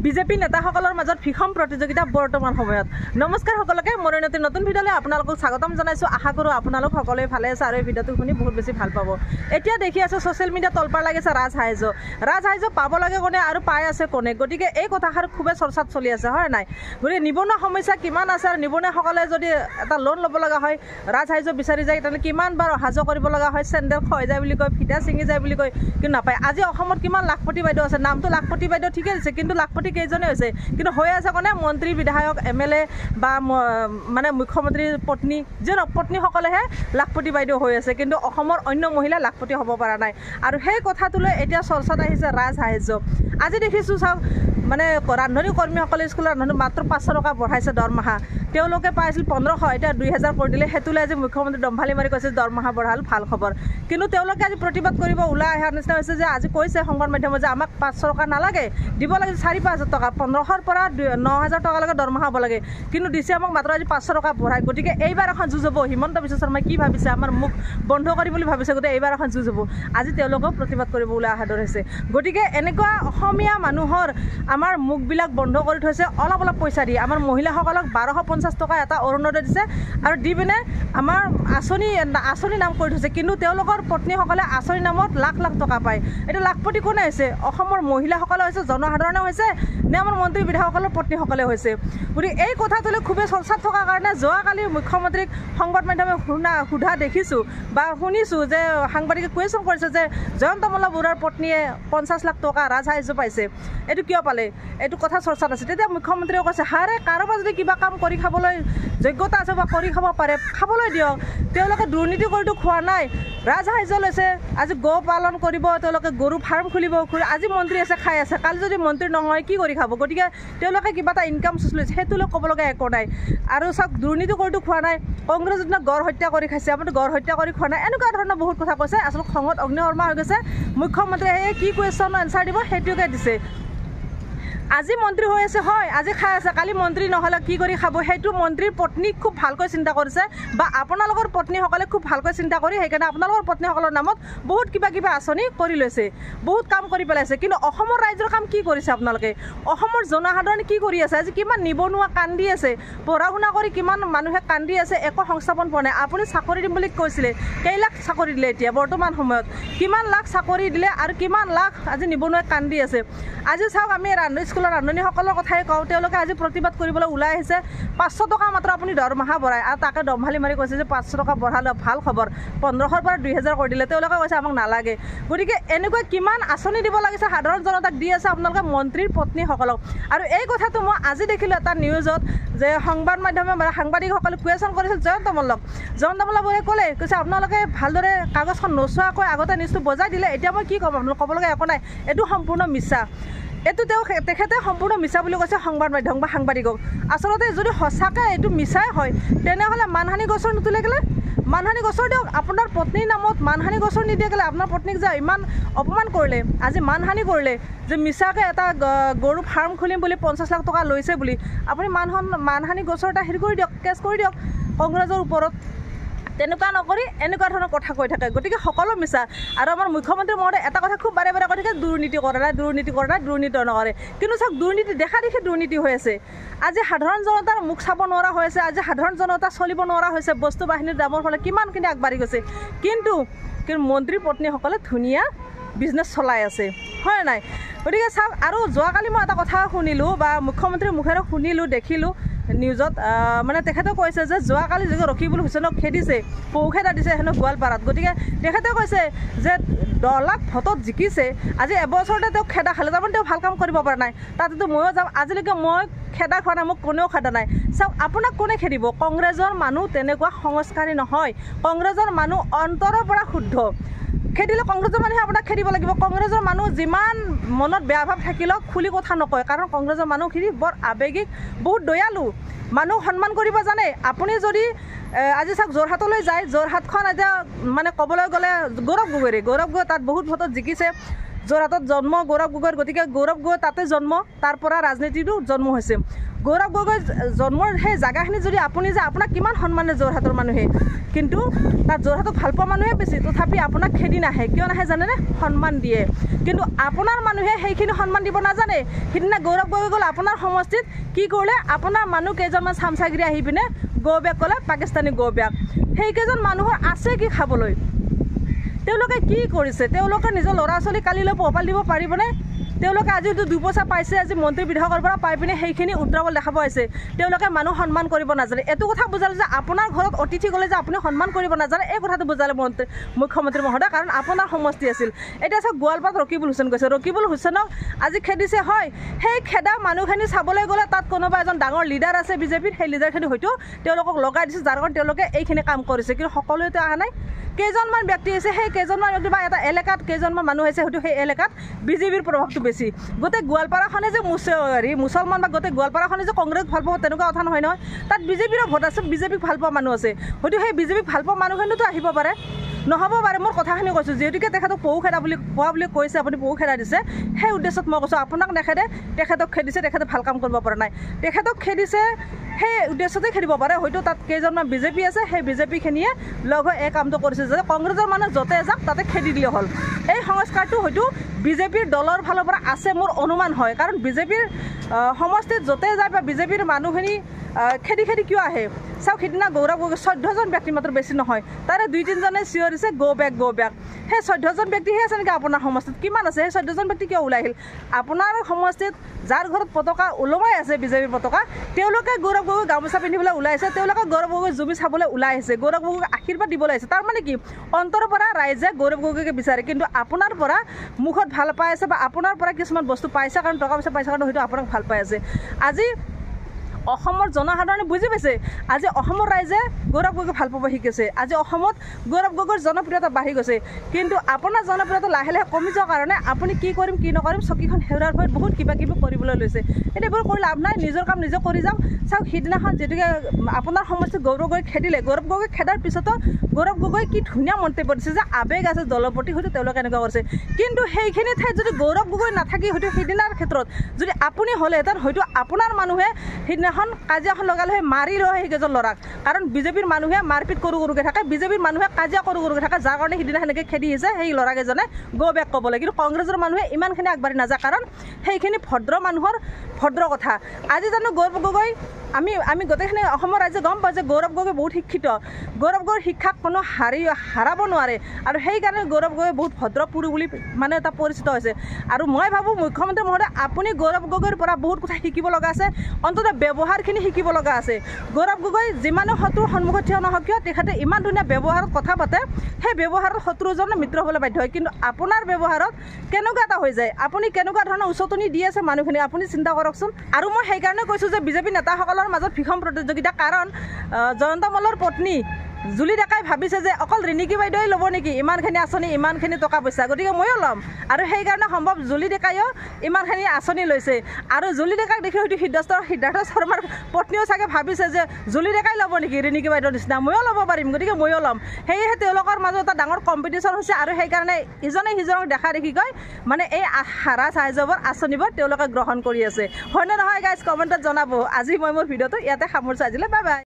BJP নেতাসকলৰ মাজত ভীষণ প্ৰতিযোগিতা বৰ্তমান সময়ত। নমস্কাৰ সকলোকে, মোৰ নতুন ভিডিঅ'লৈ আপোনালোকক স্বাগতম জনাইছোঁ। আশা কৰোঁ আপোনালোক সকলোৱে ভালে আছে আৰু এই ভিডিঅ'টো শুনি বহুত বেছি ভাল পাব। এতিয়া দেখি আছোঁ ছ'চিয়েল মিডিয়াত তলপাৰ লাগিছে ৰাজসাহায্য পাব লাগে কোনে আৰু পাই আছে কোনে। গতিকে এই কথাষাৰ খুবেই চৰ্চাত চলি আছে, হয় নাই? গতিকে নিবনুৱা সমস্যা কিমান আছে আৰু নিবনুৱাসকলে যদি এটা লোন ল'ব লগা হয়, ৰাজসাহায্য বিচাৰি যায়, তেনেহ'লে কিমান বাৰ অহা যোৱা কৰিব লগা হয়, চেণ্ডেল খয় যায় বুলি কয়, ফিটা ছিঙি যায় বুলি কয়, কিন্তু নাপায়। আজি অসমত কিমান লাখপতি বাইদেউ আছে, নামটো লাখপতি বাইদেউ ঠিকেই দিছে, কিন্তু লাখপতি কেইজনে হৈছে, কিন্তু হৈ আছে কোনে? মন্ত্ৰী, বিধায়ক, MLA বা মানে মুখ্যমন্ত্ৰীৰ পত্নী, যে পত্নীসকলেহে লাখপতি বাইদেউ হৈ আছে, কিন্তু অসমৰ অন্য মহিলা লাখপতি হ'ব পৰা নাই। আৰু সেই কথাটোলৈ এতিয়া চৰ্চাত আহিছে ৰাজসাহায্য। আজি দেখিছোঁ চাওক, মানে ৰান্ধনী কৰ্মীসকলে স্কুলৰ ৰান্ধনী মাত্ৰ 500 টকা বঢ়াইছে দৰমহা। তেওঁলোকে পাইছিল 1500, এতিয়া 2000 কৰি দিলে। সেইটোলৈ আজি মুখ্যমন্ত্ৰী দম্ভালি মাৰি কৈছে দৰমহা বঢ়াল, ভাল খবৰ। কিন্তু তেওঁলোকে আজি প্ৰতিবাদ কৰিব ওলাই অহাৰ নিচিনা হৈছে যে আজি কৈছে সংবাদ মাধ্যমত যে আমাক 500 টকা নালাগে, দিব লাগে 4-5 টকা, 1500ৰ পৰা 9000 টকালৈকে দৰমহা হ'ব লাগে, কিন্তু দিছে আমাক মাত্ৰ আজি 500 টকা বঢ়াই। গতিকে এইবাৰ এখন যুঁজ হ'ব। হিমন্ত বিশ্ব শৰ্মাই কি ভাবিছে, আমাৰ মুখ বন্ধ কৰিম বুলি ভাবিছে, গতিকে এইবাৰ এখন যুঁজ হ'ব। আজি তেওঁলোকেও প্ৰতিবাদ কৰিব ওলাই অহা দৰে হৈছে। গতিকে এনেকুৱা অসমীয়া মানুহৰ আমাৰ মুখবিলাক বন্ধ কৰি থৈছে অলপ অলপ পইচা দি। আমাৰ মহিলাসকলক 1250 টকা এটা অৰুণোদয় দিছে আৰু দি পিনে আমাৰ আঁচনি নাম কৰি থৈছে, কিন্তু তেওঁলোকৰ পত্নীসকলে আঁচনি নামত লাখ লাখ টকা পায়। এইটো লাখপতি কোনে হৈছে? অসমৰ মহিলাসকলে হৈছে, জনসাধাৰণে হৈছে, নে আমাৰ মন্ত্ৰী বিধায়কসকলৰ পত্নীসকলে হৈছে? গতিকে এই কথাটোলৈ খুবেই চৰ্চাত থকাৰ কাৰণে যোৱাকালি মুখ্যমন্ত্ৰীক সংবাদ মাধ্যমে সোধা দেখিছোঁ বা শুনিছোঁ যে সাংবাদিকে কুৱেশ্যন কৰিছে যে জয়ন্ত মল্ল বৰুৱাৰ পত্নীয়ে 50 লাখ টকা ৰাজসাহায্য পাইছে, এইটো কিয় পালে? এইটো কথা চৰ্চাত আছে। তেতিয়া মুখ্যমন্ত্ৰীয়ে কৈছে, হাৰে কাৰোবাৰ যদি কিবা কাম কৰি খাবলৈ যোগ্যতা আছে বা কৰি খাব পাৰে, খাবলৈ দিয়ক। তেওঁলোকে দুৰ্নীতি কৰিতো খোৱা নাই, ৰাজসাহায্য লৈছে। আজি গো পালন কৰিব, তেওঁলোকে গৰু ফাৰ্ম খুলিব। আজি মন্ত্ৰী আছে, খাই আছে, কালি যদি মন্ত্ৰী নহয় কি কৰি খাব? গতিকে তেওঁলোকে কিবা এটা ইনকাম চ'ৰ্চ লৈছে, সেইটোলৈ ক'ব লগা একো নাই। আৰু চাওক, দুৰ্নীতি কৰিতো খোৱা নাই। কংগ্ৰেছ দিনা গড় হত্যা কৰি খাইছে, আমাৰতো গড় হত্যা কৰি খোৱা নাই। এনেকুৱা ধৰণৰ বহুত কথা কৈছে। আচলতে খঙত অগ্নিশৰ্মা হৈ গৈছে মুখ্যমন্ত্ৰীয়ে। সেই কি কুৱেশ্যনৰ এনচাৰ দিব সেইটোকে দিছে। আজি মন্ত্ৰী হৈ আছে, হয়, আজি খাই আছে, কালি মন্ত্ৰী নহ'লে কি কৰি খাব? সেইটো মন্ত্ৰীৰ পত্নীক খুব ভালকৈ চিন্তা কৰিছে, বা আপোনালোকৰ পত্নীসকলে খুব ভালকৈ চিন্তা কৰি সেইকাৰণে আপোনালোকৰ পত্নীসকলৰ নামত বহুত কিবা আঁচনি কৰি লৈছে, বহুত কাম কৰি পেলাইছে। কিন্তু অসমৰ ৰাইজৰ কাম কি কৰিছে আপোনালোকে? অসমৰ জনসাধাৰণে কি কৰি আছে? আজি কিমান নিবনুৱা কান্দি আছে, পঢ়া শুনা কৰি কিমান মানুহে কান্দি আছে, একো সংস্থাপন পোৱা নাই। আপুনি চাকৰি দিম বুলি কৈছিলে, কেইলাখ চাকৰি দিলে? এতিয়া বৰ্তমান সময়ত কিমান লাখ চাকৰি দিলে আৰু কিমান লাখ আজি নিবনুৱাই কান্দি আছে? আজি চাওক, আমি স্কুলৰ ৰান্ধনীসকলৰ কথাই কওঁ, তেওঁলোকে আজি প্ৰতিবাদ কৰিবলৈ ওলাই আহিছে। 500 টকা মাত্ৰ আপুনি দৰমহা বঢ়ায়, আৰু তাকে দম্ভালি মাৰি কৈছে যে 500 টকা বঢ়ালে ভাল খবৰ, 1500ৰ পৰা 2000 কৰি দিলে। তেওঁলোকে কৈছে আমাক নালাগে। গতিকে এনেকুৱা কিমান আঁচনি দিব লাগিছে সাধাৰণ জনতাক দি আছে আপোনালোকে মন্ত্ৰীৰ পত্নীসকলক। আৰু এই কথাটো মই আজি দেখিলোঁ এটা নিউজত, যে সংবাদ মাধ্যমে মানে সাংবাদিকসকলে কুৱেশ্যন কৰিছিল জয়ন্ত মল্ল বৰুৱাই কৈছে আপোনালোকে ভালদৰে কাগজখন নোচোৱাকৈ আগতে নিউজটো বজাই দিলে, এতিয়া মই কি ক'ম? আপোনালোক ক'বলগা একো নাই, এইটো সম্পূৰ্ণ মিছা। এইটো তেখেতে সম্পূৰ্ণ মিছা বুলি কৈছে সংবাদ মাধ্যম বা সাংবাদিকক। আচলতে যদি সঁচাকৈ এইটো মিছাই হয়, তেনেহ'লে মানহানি গোচৰ নুতুলে গ'লে মানহানি গোচৰ দিয়ক। আপোনাৰ পত্নীৰ নামত মানহানি গোচৰ নিদিয়ে গ'লে? আপোনাৰ পত্নীক যে ইমান অপমান কৰিলে, আজি মানহানি কৰিলে, যে মিছাকৈ এটা গৰু ফাৰ্ম খুলিম বুলি 50 লাখ টকা লৈছে বুলি, আপুনি মানহানি গোচৰ এটা হেৰি কৰি দিয়ক, কেছ কৰি দিয়ক কংগ্ৰেছৰ ওপৰত। তেনেকুৱা নকৰি এনেকুৱা ধৰণৰ কথা কৈ থাকে। গতিকে সকলো মিছা। আৰু আমাৰ মুখ্যমন্ত্ৰী মহোদয় এটা কথা খুব বাৰে বাৰে কৈ থাকে, দুৰ্নীতি কৰা নাই, দুৰ্নীতি নকৰে। কিন্তু চাওক, দুৰ্নীতি দেখা দেখি দুৰ্নীতি হৈ আছে। আজি সাধাৰণ জনতাৰ মুখ চাব নোৱাৰা হৈ আছে, আজি সাধাৰণ জনতা চলিব নোৱাৰা হৈছে। বস্তু বাহিনীৰ দামৰ ফলত কিমানখিনি আগবাঢ়ি গৈছে, কিন্তু মন্ত্ৰীৰ পত্নীসকলে ধুনীয়া বিজনেছ চলাই আছে, হয় নাই? গতিকে চাওক, আৰু যোৱাকালি মই এটা কথা শুনিলোঁ বা মুখ্যমন্ত্ৰীৰ মুখেৰে শুনিলোঁ, দেখিলোঁ নিউজত, মানে তেখেতে কৈছে যে যোৱাকালি যিটো ৰকিবুল হুছেইনক খেদিছে, পৌখেদা দিছে হেনো গোৱালপাৰাত। গতিকে তেখেতে কৈছে যে 10 লাখ ভোটত জিকিছে, আজি এবছৰতে তেওঁক খেদা খালে, তাৰমানে তেওঁ ভাল কাম কৰিব পৰা নাই। তাতেতো ময়ো যাম, আজিলৈকে মই খেদা খোৱা নাই, মোক কোনেও খেদা নাই। চাওক, আপোনাক কোনে খেদিব? কংগ্ৰেছৰ মানুহ তেনেকুৱা সংস্কাৰী নহয়, কংগ্ৰেছৰ মানুহ অন্তৰৰ পৰা শুদ্ধ। খেদিলে কংগ্ৰেছৰ মানুহে আপোনাক খেদিব লাগিব। কংগ্ৰেছৰ মানুহ যিমান মনত বেয়া ভাৱ থাকিলেও খুলি কথা নকয়, কাৰণ কংগ্ৰেছৰ মানুহখিনি বৰ আৱেগিক, বহুত দয়ালু, মানুহ সন্মান কৰিব জানে। আপুনি যদি আজি চাওক যোৰহাটলৈ যায়, যোৰহাটখন এতিয়া মানে ক'বলৈ গ'লে গৌৰৱ গগৈ তাত বহুত ভোটত জিকিছে। যোৰহাটত জন্ম গৌৰৱ গগৈৰ, গতিকে গৌৰৱ গগৈ তাতে জন্ম, তাৰ পৰা ৰাজনীতিটো জন্ম হৈছে। গৌৰৱ গগৈ জন্মৰ সেই জাগাখিনি যদি আপুনি যে আপোনাক কিমান সন্মানে যোৰহাটৰ মানুহে, কিন্তু তাত যোৰহাটক ভাল পোৱা মানুহে বেছি, তথাপি আপোনাক খেদি নাহে। কিয় নাহে জানেনে? সন্মান দিয়ে। কিন্তু আপোনাৰ মানুহে সেইখিনি সন্মান দিব নাজানে। সিদিনা গৌৰৱ গগৈ গ'ল আপোনাৰ সমষ্টিত, কি কৰিলে? আপোনাৰ মানুহ কেইজনমান চামচাগিৰি আহি পিনে গো বেক ক'লে, পাকিস্তানী গো বেক। সেইকেইজন মানুহৰ আছে কি খাবলৈ? তেওঁলোকে কি কৰিছে? তেওঁলোকে নিজৰ ল'ৰা ছোৱালী কালিলৈ পোহপাল দিব পাৰিবনে? তেওঁলোকে আজি 2 পইচা পাইছে, আজি মন্ত্ৰী বিধায়কৰ পৰা পাই পিনে সেইখিনি উত্তৰাবল দেখাব আহিছে। তেওঁলোকে মানুহ সন্মান কৰিব নাজানে। এইটো কথা বুজালে যে আপোনাৰ ঘৰত অতিথি গ'লে যে আপুনি সন্মান কৰিব নাজানে, এই কথাটো বুজালে মুখ্যমন্ত্ৰী মহোদয়, কাৰণ আপোনাৰ সমষ্টি আছিল। এতিয়া চাওক, গোৱালপাৰাত ৰকিবুল হুছেইন গৈছে, ৰকিবুল হুছেইনক আজি খেদিছে, হয়। সেই খেদা মানুহখিনি চাবলৈ গ'লে তাত কোনোবা এজন ডাঙৰ লিডাৰ আছে বিজেপিৰ, সেই লিডাৰখিনি হয়তো তেওঁলোকক লগাই দিছে, যাৰ কাৰণে তেওঁলোকে এইখিনি কাম কৰিছে। কিন্তু সকলোৱেতো অহা নাই। কেইজনমান ব্যক্তি আছে, সেই কেইজনমান ব্যক্তি বা এটা এলেকাত কেইজনমান মানুহ আছে, হয়তো সেই এলেকাত বিজেপিৰ প্ৰভাৱটো বেছি। গোটেই গোৱালপাৰাখনে যে মুছলমান বা গোটেই গোৱালপাৰাখনে যে কংগ্ৰেছ ভাল পাব তেনেকুৱা কথা নহয় নহয়। তাত বিজেপিৰো ভোট আছে, বিজেপিক ভাল পোৱা মানুহ আছে, হয়তো সেই বিজেপিক ভাল পোৱা মানুহখিনিতো আহিব পাৰে, নহ'ব পাৰে। মোৰ কথাখিনি কৈছোঁ, যিহেতুকে তেখেতক পহু খেদা বুলি কোৱা বুলি কৈছে, আপুনি পহু খেদা দিছে, সেই উদ্দেশ্যত মই কৈছোঁ আপোনাক নেখেদে, তেখেতক খেদিছে, তেখেতে ভাল কাম কৰিব পৰা নাই। তেখেতক খেদিছে সেই উদ্দেশ্যতে খেদিব পাৰে, হয়তো তাত কেইজনমান বিজেপি আছে, সেই বিজেপিখিনিয়ে লগ হৈ এই কামটো কৰিছে, যাতে কংগ্ৰেছৰ মানুহ য'তে যাওক তাতে খেদি দিলে হ'ল। এই সংস্কাৰটো হয়তো বিজেপিৰ দলৰ ফালৰ পৰা আছে, মোৰ অনুমান হয়। কাৰণ বিজেপিৰ সমষ্টিত য'তে যায় বা বিজেপিৰ মানুহখিনি খেদি কিয় আহে? চাওক, সিদিনা গৌৰৱ গগৈ 14জন ব্যক্তি মাত্ৰ, বেছি নহয়, তাৰে 2-3জনে চিঞৰিছে গো বেক গো বেক। সেই 14জন ব্যক্তিহে আছে নেকি আপোনাৰ সমষ্টিত? কিমান আছে? সেই 14জন ব্যক্তি কিয় ওলাই আহিল? আপোনাৰ সমষ্টিত যাৰ ঘৰত পতাকা ওলোমাই আছে, বিজেপিৰ পতাকা, তেওঁলোকে গৌৰৱ গগৈ গামোচা পিন্ধিবলৈ ওলাই আহিছে, তেওঁলোকে গৌৰৱ গগৈ জুমি চাবলৈ ওলাই আহিছে, গৌৰৱ গগৈক আশীৰ্বাদ দিবলৈ আহিছে। তাৰমানে কি? অন্তৰৰ পৰা ৰাইজে গৌৰৱ গগৈকে বিচাৰে, কিন্তু আপোনাৰ পৰা মুখত ভাল পাই আছে বা আপোনাৰ পৰা কিছুমান বস্তু পাইছে, কাৰণ টকা পইচা পাইছে কাৰণে হয়তো আপোনাক ভাল পাই আছে। আজি অসমৰ জনসাধাৰণে বুজি পাইছে, আজি অসমৰ ৰাইজে গৌৰৱ গগৈক ভাল পাব শিকিছে। আজি অসমত গৌৰৱ গগৈৰ জনপ্ৰিয়তা বাঢ়ি গৈছে, কিন্তু আপোনাৰ জনপ্ৰিয়তা লাহে লাহে কমি যোৱাৰ কাৰণে আপুনি কি কৰিম কি নকৰিম চকীখন হেৰুৱাৰ ভয়ত বহুত কিবা কিবি কৰিবলৈ লৈছে। এইবোৰ কৰি লাভ নাই, নিজৰ কাম নিজে কৰি যাওক। চাওক, সিদিনাখন যিটোকে আপোনাৰ সমষ্টিত গৌৰৱ গগৈক খেদিলে, গৌৰৱ গগৈক খেদাৰ পিছতো গৌৰৱ গগৈ কি ধুনীয়া মন্তব্য দিছে যে আৱেগ আছে দলৰ প্ৰতি, হয়তো তেওঁলোকে এনেকুৱা কৰিছে। কিন্তু সেইখিনি ঠাইত যদি গৌৰৱ গগৈ নাথাকি হয়তো সিদিনাৰ ক্ষেত্ৰত যদি আপুনি হ'লেহেঁতেন, হয়তো আপোনাৰ মানুহে সিদিনাখন কাজিয়াখন লগালে হয়, মাৰি ৰয় সেইকেইজন ল'ৰাক। কাৰণ বিজেপিৰ মানুহে মাৰপিট কৰোঁকৈ থাকে, বিজেপিৰ মানুহে কাজিয়া কৰোঁকৈ থাকে, যাৰ কাৰণে সিদিনা সেনেকৈ খেদি আহিছে সেই ল'ৰাকেইজনে গো বেক ক'বলৈ। কিন্তু কংগ্ৰেছৰ মানুহে ইমানখিনি আগবাঢ়ি নাযায়, কাৰণ সেইখিনি ভদ্ৰ মানুহৰ ভদ্ৰ কথা। আজি জানো গৌৰৱ গগৈ, আমি গোটেইখিনি অসমৰ ৰাইজে গম পাওঁ যে গৌৰৱ গগৈ বহুত শিক্ষিত, গৌৰৱ গগৈৰ শিক্ষাক কোনো হাৰাব নোৱাৰে, আৰু সেইকাৰণে গৌৰৱ গগৈ বহুত ভদ্ৰ পুৰুষ বুলি মানে এটা পৰিচিত হৈছে। আৰু মই ভাবোঁ মুখ্যমন্ত্ৰী মহোদয়, আপুনি গৌৰৱ গগৈৰ পৰা বহুত কথা শিকিব লগা আছে, অন্ততঃ ব্যৱহাৰখিনি শিকিব লগা আছে। গৌৰৱ গগৈ যিমানো শত্ৰুৰ সন্মুখত থিয় নহওক কিয়, তেখেতে ইমান ধুনীয়া ব্যৱহাৰত কথা পাতে, সেই ব্যৱহাৰত শত্ৰুজনে মিত্ৰ হ'বলৈ বাধ্য হয়। কিন্তু আপোনাৰ ব্যৱহাৰত কেনেকুৱা এটা হৈ যায়, আপুনি কেনেকুৱা ধৰণৰ উচতনি দি আছে মানুহখিনি, আপুনি চিন্তা কৰকচোন। আৰু মই সেইকাৰণে কৈছোঁ যে বিজেপি নেতাসকলৰ মাজত ভীষণ প্ৰতিযোগিতা, কাৰণ জয়ন্ত মল্লৰ পত্নী জুলি ডেকাই ভাবিছে যে অকল ৰিণিকী বাইদেৱে ল'ব নেকি ইমানখিনি আঁচনি, ইমানখিনি টকা পইচা, গতিকে ময়ো ল'ম। আৰু সেইকাৰণে সম্ভৱ জুলি ডেকাইও ইমানখিনি আঁচনি লৈছে, আৰু জুলি ডেকাক দেখি হয়তো সিদ্ধাৰ্থ শৰ্মাৰ পত্নীও চাগে ভাবিছে যে জুলি ডেকাই ল'ব নেকি ৰিণিকী বাইদেউৰ নিচিনা, ময়ো ল'ব পাৰিম, গতিকে ময়ো ল'ম। সেয়েহে তেওঁলোকৰ মাজত এটা ডাঙৰ কম্পিটিশ্যন হৈছে, আৰু সেইকাৰণে ইজনে সিজনক দেখা দেখিকৈ মানে এই সাহায্যবোৰ আঁচনিবোৰ তেওঁলোকে গ্ৰহণ কৰি আছে। হয়নে নহয় গাইজ, কমেণ্টত জনাব। আজি মই মোৰ ভিডিঅ'টো ইয়াতে সামৰিছোঁ, আজিলৈ বাই বাই।